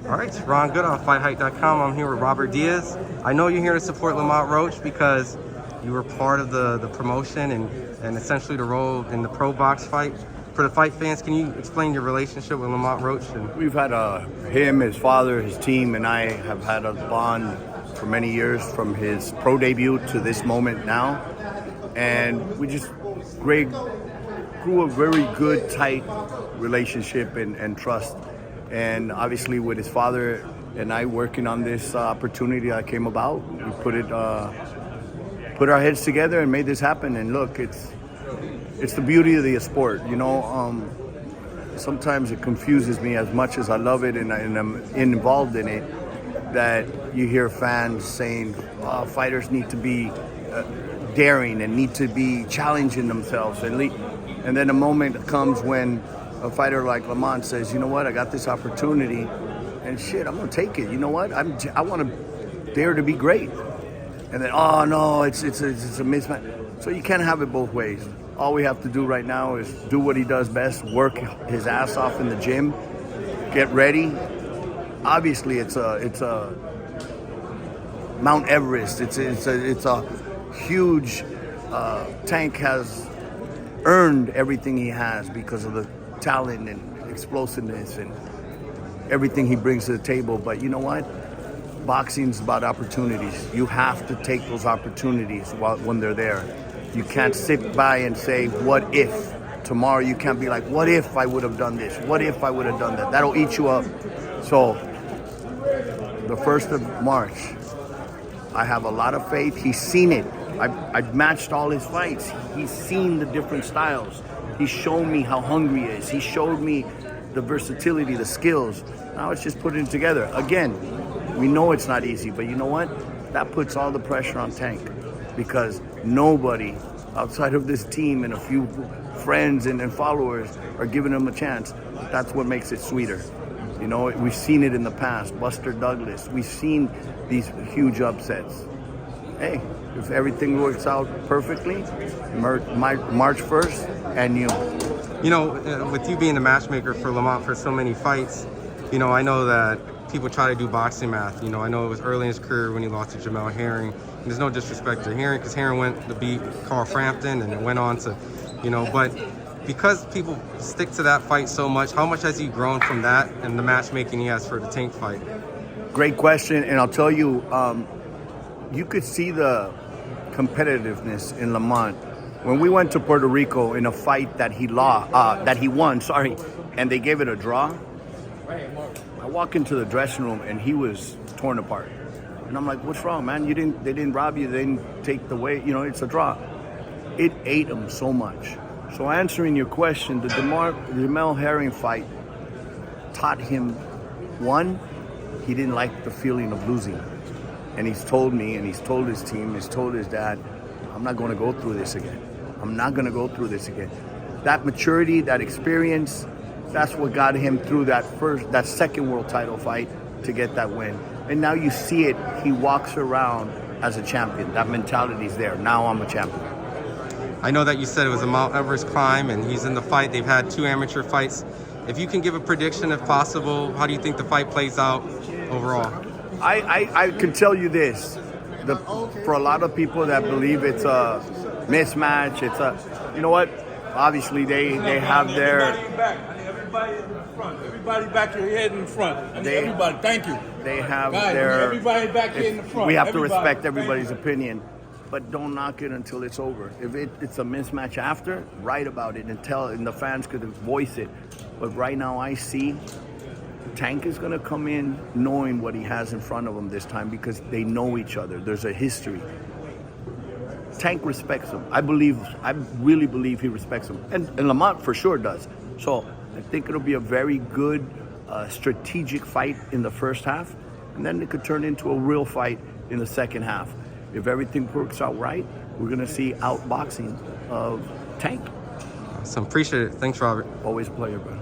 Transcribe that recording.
All right, Ron Goodall, FightHype.com. I'm here with Robert Diaz. I know you're here to support Lamont Roach because you were part of the promotion and essentially the role in the pro box fight. For the fight fans, can you explain your relationship with Lamont Roach? We've had him, his father, his team, and I have had a bond for many years from his pro debut to this moment now. And we just grew a very good, tight relationship and trust. And obviously with his father and I working on this opportunity that came about, we put our heads together and made this happen. And look, it's the beauty of the sport, you know. Sometimes it confuses me as much as I love it and I'm involved in it, that you hear fans saying fighters need to be daring and need to be challenging themselves. And then a moment comes when a fighter like Lamont says, you know what, I got this opportunity and shit, I'm gonna take it. You know what, I want to dare to be great. And then, oh no, it's a mismatch. So you can't have it both ways. All we have to do right now is do what he does best, work his ass off in the gym, get ready. Obviously, it's a Mount Everest. It's a huge. Tank has earned everything he has because of the talent and explosiveness and everything he brings to the table. But you know what? Boxing's about opportunities. You have to take those opportunities when they're there. You can't sit by and say, what if? Tomorrow you can't be like, what if I would have done this? What if I would have done that? That'll eat you up. So the 1st of March, I have a lot of faith. He's seen it. I've matched all his fights. He's seen the different styles. He's shown me how hungry he is. He showed me the versatility, the skills. Now it's just putting it together. Again, we know it's not easy, but you know what? That puts all the pressure on Tank because nobody outside of this team and a few friends and followers are giving him a chance. That's what makes it sweeter. You know, we've seen it in the past. Buster Douglas. We've seen these huge upsets. Hey, if everything works out perfectly, March 1st and you. You know, with you being the matchmaker for Lamont for so many fights, you know, I know that people try to do boxing math. You know, I know it was early in his career when he lost to Jamel Herring. And there's no disrespect to Herring because Herring went to beat Carl Frampton and it went on to, you know, but because people stick to that fight so much, how much has he grown from that and the matchmaking he has for the Tank fight? Great question, and I'll tell you, you could see the competitiveness in Lamont. When we went to Puerto Rico in a fight that he won, and they gave it a draw, I walk into the dressing room and he was torn apart. And I'm like, what's wrong, man? They didn't rob you, they didn't take the weight, you know, it's a draw. It ate him so much. So answering your question, the Jamel Herring fight taught him, one, he didn't like the feeling of losing. And he's told me, and he's told his team, he's told his dad, I'm not going to go through this again. I'm not going to go through this again. That maturity, that experience, that's what got him through that second world title fight to get that win. And now you see it, he walks around as a champion. That mentality's there. Now I'm a champion. I know that you said it was a Mount Everest climb and he's in the fight. They've had 2 amateur fights. If you can give a prediction, if possible, how do you think the fight plays out overall? I can tell you this. For a lot of people that believe it's a mismatch, you know what? Obviously, they have their... Everybody in the front. Everybody back your head in the front. Everybody, thank you. They have guys, their... Everybody back here in the front. We have to respect everybody's opinion, but don't knock it until it's over. If it's a mismatch after, write about it and the fans could voice it. But right now I see Tank is going to come in knowing what he has in front of him this time because they know each other. There's a history. Tank respects him. I really believe he respects him. And Lamont for sure does. So I think it'll be a very good strategic fight in the first half. And then it could turn into a real fight in the second half. If everything works out right, we're going to see outboxing of Tank. So appreciate it. Thanks, Robert. Always a pleasure, bro.